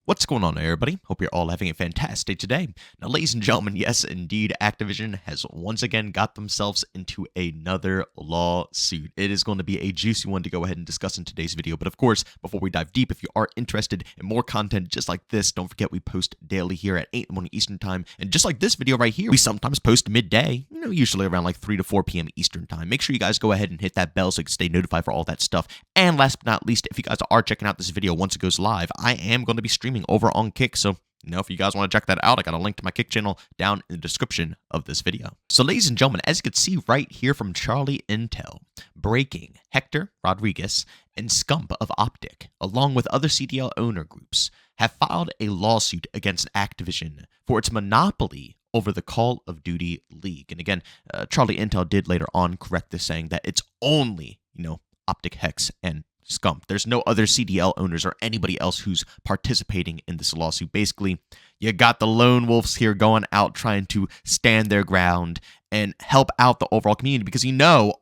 What's going on, everybody? Hope you're all having a fantastic day. Now, ladies and gentlemen, yes, indeed, Activision has once again got themselves into another lawsuit. It is going to be a juicy one to go ahead and discuss in today's video. But of course, before we dive deep, if you are interested in more content just like this, don't forget we post daily here at 8 in the morning Eastern time. And just like this video right here, we sometimes post midday, usually around like 3 to 4 p.m. Eastern time. Make sure you guys go ahead and hit that bell so you can stay notified for all that stuff. And last but not least, if you guys are checking out this video once it goes live, I am going to be streaming over on Kick, so if you guys want to check that out, I got a link to my Kick channel down in the description of this video. So ladies and gentlemen, as you can see right here from Charlie Intel, Breaking, Hector Rodriguez, and Scump of Optic, along with other CDL owner groups, have filed a lawsuit against Activision for its monopoly over the Call of Duty League. And again, Charlie Intel did later on correct this, saying that it's only, Optic, Hex, and Scump. There's no other CDL owners or anybody else who's participating in this lawsuit. Basically, you got the lone wolves here going out trying to stand their ground and help out the overall community because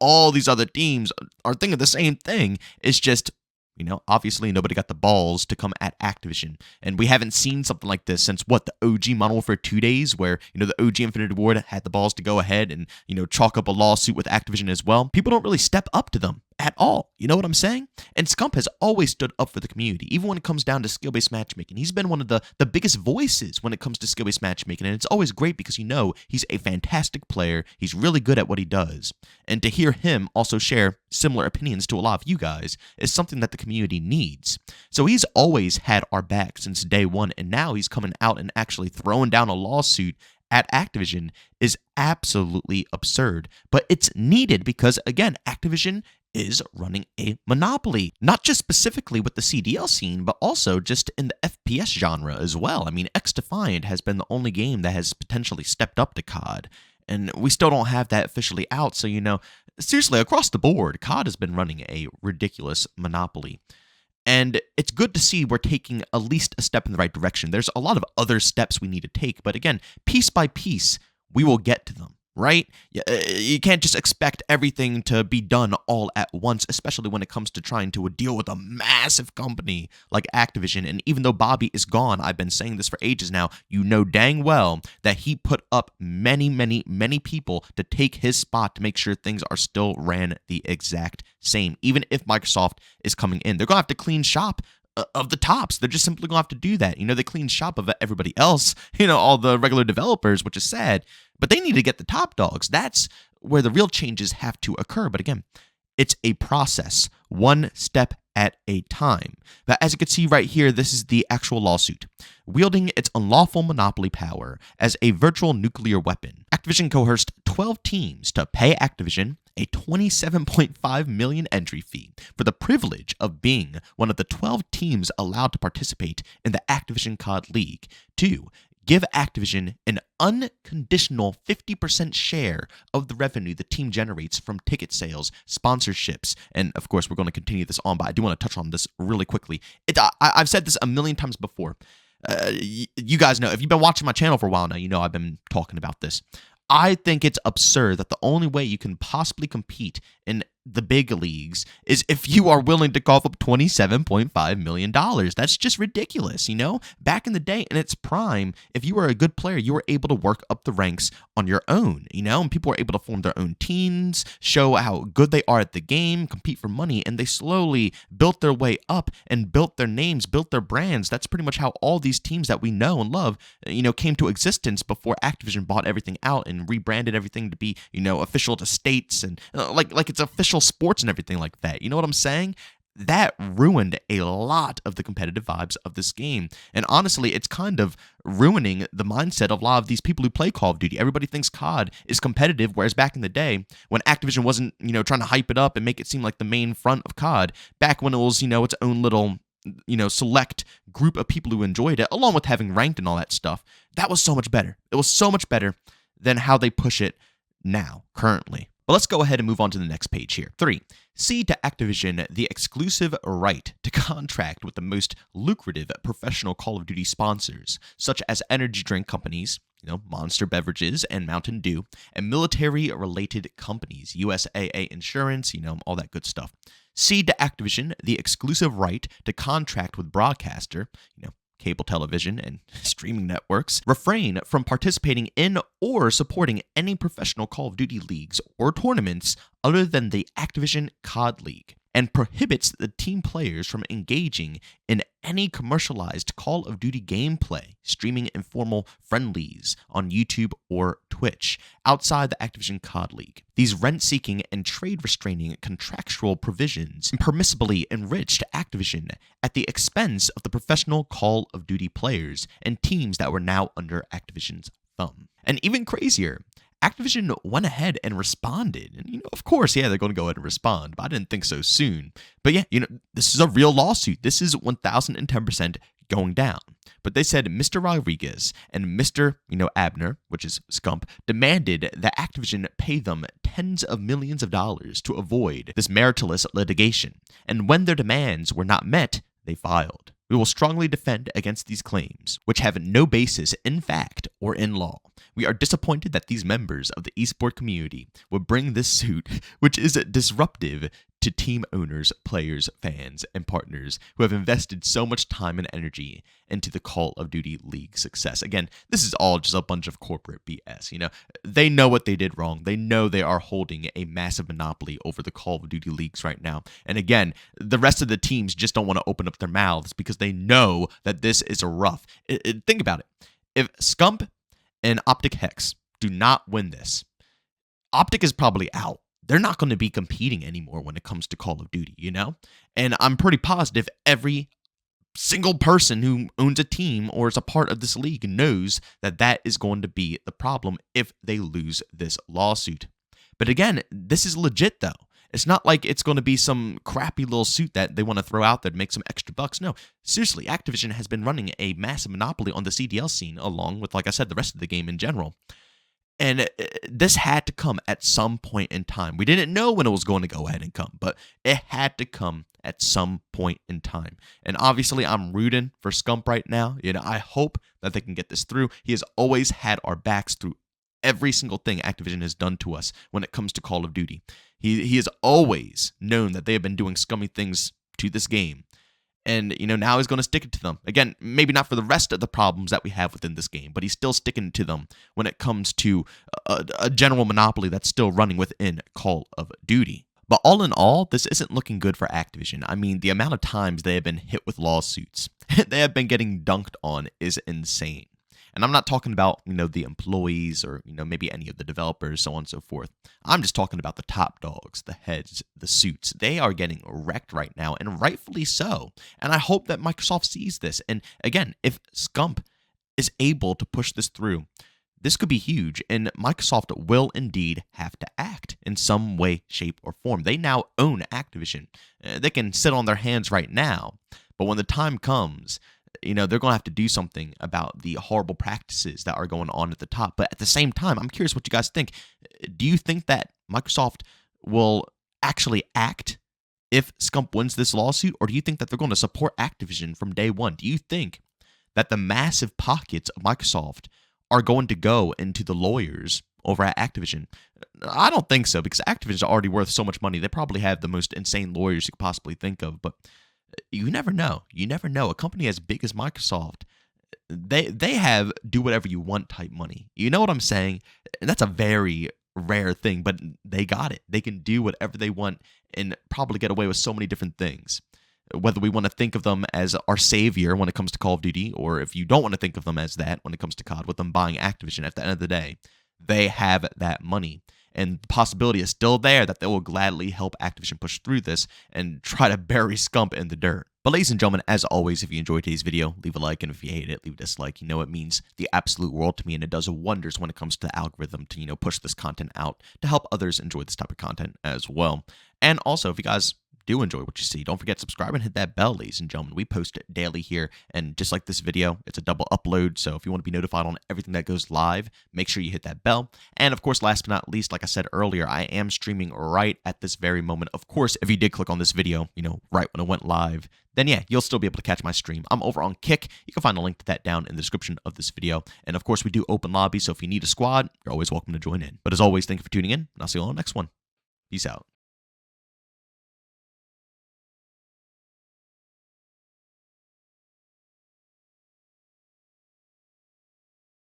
all these other teams are thinking the same thing. It's just, obviously nobody got the balls to come at Activision. And we haven't seen something like this since the OG Modern Warfare 2 days where, the OG Infinity Ward had the balls to go ahead and, chalk up a lawsuit with Activision as well. People don't really step up to them at all. You know what I'm saying? And Scump has always stood up for the community, even when it comes down to skill-based matchmaking. He's been one of the biggest voices when it comes to skill-based matchmaking, and it's always great because he's a fantastic player. He's really good at what he does. And to hear him also share similar opinions to a lot of you guys is something that the community needs. So he's always had our back since day one, and now he's coming out and actually throwing down a lawsuit at Activision is absolutely absurd. But it's needed because, again, Activision is running a monopoly, not just specifically with the CDL scene, but also just in the FPS genre as well. I mean, X-Defiant has been the only game that has potentially stepped up to COD, and we still don't have that officially out. So, seriously, across the board, COD has been running a ridiculous monopoly. And it's good to see we're taking at least a step in the right direction. There's a lot of other steps we need to take, but again, piece by piece, we will get to them, right? You can't just expect everything to be done all at once, especially when it comes to trying to deal with a massive company like Activision. And even though Bobby is gone, I've been saying this for ages now, dang well that he put up many, many, many people to take his spot to make sure things are still ran the exact same. Even if Microsoft is coming in, they're going to have to clean shop of the tops. They're just simply going to have to do that. They clean shop of everybody else, all the regular developers, which is sad, but they need to get the top dogs. That's where the real changes have to occur. But again, it's a process, one step at a time. But as you can see right here, this is the actual lawsuit. Wielding its unlawful monopoly power as a virtual nuclear weapon, Activision coerced 12 teams to pay Activision a $27.5 million entry fee for the privilege of being one of the 12 teams allowed to participate in the Activision COD League to give Activision an unconditional 50% share of the revenue the team generates from ticket sales, sponsorships, and of course, we're going to continue this on, but I do want to touch on this really quickly. I've said this a million times before. You guys know, if you've been watching my channel for a while now, I've been talking about this. I think it's absurd that the only way you can possibly compete in the big leagues is if you are willing to cough up $27.5 million. That's just ridiculous, Back in the day, in its prime, if you were a good player, you were able to work up the ranks on your own, and people were able to form their own teams, show how good they are at the game, compete for money, and they slowly built their way up and built their names, built their brands. That's pretty much how all these teams that we know and love, came to existence before Activision bought everything out and rebranded everything to be, official to states and like it's official sports and everything like that. You know what I'm saying? That ruined a lot of the competitive vibes of this game. And honestly, it's kind of ruining the mindset of a lot of these people who play Call of Duty. Everybody thinks COD is competitive, whereas back in the day, when Activision wasn't, trying to hype it up and make it seem like the main front of COD, back when it was, its own little, select group of people who enjoyed it, along with having ranked and all that stuff, that was so much better. It was so much better than how they push it now, currently. But let's go ahead and move on to the next page here. 3. Cede to Activision the exclusive right to contract with the most lucrative professional Call of Duty sponsors, such as energy drink companies, Monster Beverages and Mountain Dew, and military-related companies, USAA Insurance, all that good stuff. Cede to Activision the exclusive right to contract with broadcaster, cable television, and streaming networks refrain from participating in or supporting any professional Call of Duty leagues or tournaments other than the Activision COD League, and prohibits the team players from engaging in any commercialized Call of Duty gameplay, streaming informal friendlies on YouTube or Twitch outside the Activision COD League. These rent-seeking and trade-restraining contractual provisions impermissibly enriched Activision at the expense of the professional Call of Duty players and teams that were now under Activision's thumb. And even crazier, Activision went ahead and responded. And, of course, yeah, they're going to go ahead and respond, but I didn't think so soon. But yeah, this is a real lawsuit. This is 1010% going down. But they said Mr. Rodriguez and Mr. Abner, which is Scump, demanded that Activision pay them tens of millions of dollars to avoid this meritless litigation. And when their demands were not met, they filed. We will strongly defend against these claims, which have no basis in fact or in law. We are disappointed that these members of the esports community would bring this suit, which is disruptive to team owners, players, fans, and partners who have invested so much time and energy into the Call of Duty League success. Again, this is all just a bunch of corporate BS. They know what they did wrong. They know they are holding a massive monopoly over the Call of Duty leagues right now. And again, the rest of the teams just don't want to open up their mouths because they know that this is rough. Think about it. If Scump and Optic Hex do not win this, Optic is probably out. They're not going to be competing anymore when it comes to Call of Duty, And I'm pretty positive every single person who owns a team or is a part of this league knows that that is going to be the problem if they lose this lawsuit. But again, this is legit, though. It's not like it's going to be some crappy little suit that they want to throw out there to make some extra bucks. No, seriously, Activision has been running a massive monopoly on the CDL scene, along with, like I said, the rest of the game in general. And this had to come at some point in time. We didn't know when it was going to go ahead and come, but it had to come at some point in time. And obviously, I'm rooting for Scump right now. I hope that they can get this through. He has always had our backs through every single thing Activision has done to us when it comes to Call of Duty. He has always known that they have been doing scummy things to this game. And, now he's going to stick it to them. Again, maybe not for the rest of the problems that we have within this game, but he's still sticking to them when it comes to a general monopoly that's still running within Call of Duty. But all in all, this isn't looking good for Activision. I mean, the amount of times they have been hit with lawsuits, they have been getting dunked on is insane. And I'm not talking about, the employees or, maybe any of the developers, so on and so forth. I'm just talking about the top dogs, the heads, the suits. They are getting wrecked right now, and rightfully so. And I hope that Microsoft sees this. And again, if Scump is able to push this through, this could be huge, and Microsoft will indeed have to act in some way, shape, or form. They now own Activision. They can sit on their hands right now, but when the time comes, they're going to have to do something about the horrible practices that are going on at the top. But at the same time, I'm curious what you guys think. Do you think that Microsoft will actually act if Scump wins this lawsuit, or do you think that they're going to support Activision from day one? Do you think that the massive pockets of Microsoft are going to go into the lawyers over at Activision? I don't think so, because Activision is already worth so much money. They probably have the most insane lawyers you could possibly think of, but you never know. You never know. A company as big as Microsoft, they have do whatever you want type money. You know what I'm saying? And that's a very rare thing, but they got it. They can do whatever they want and probably get away with so many different things. Whether we want to think of them as our savior when it comes to Call of Duty, or if you don't want to think of them as that when it comes to COD, with them buying Activision, at the end of the day, they have that money. And the possibility is still there that they will gladly help Activision push through this and try to bury Scump in the dirt. But ladies and gentlemen, as always, if you enjoyed today's video, leave a like, and if you hate it, leave a dislike. It means the absolute world to me, and it does wonders when it comes to the algorithm to, push this content out to help others enjoy this type of content as well. And also, if you guys do enjoy what you see, don't forget to subscribe and hit that bell, ladies and gentlemen. We post daily here, and just like this video, it's a double upload, so if you want to be notified on everything that goes live, make sure you hit that bell. And of course, last but not least, like I said earlier, I am streaming right at this very moment. Of course, if you did click on this video, right when it went live, then yeah, you'll still be able to catch my stream. I'm over on Kick. You can find a link to that down in the description of this video. And of course, we do open lobby, so if you need a squad, you're always welcome to join in. But as always, thank you for tuning in, and I'll see you all on the next one. Peace out.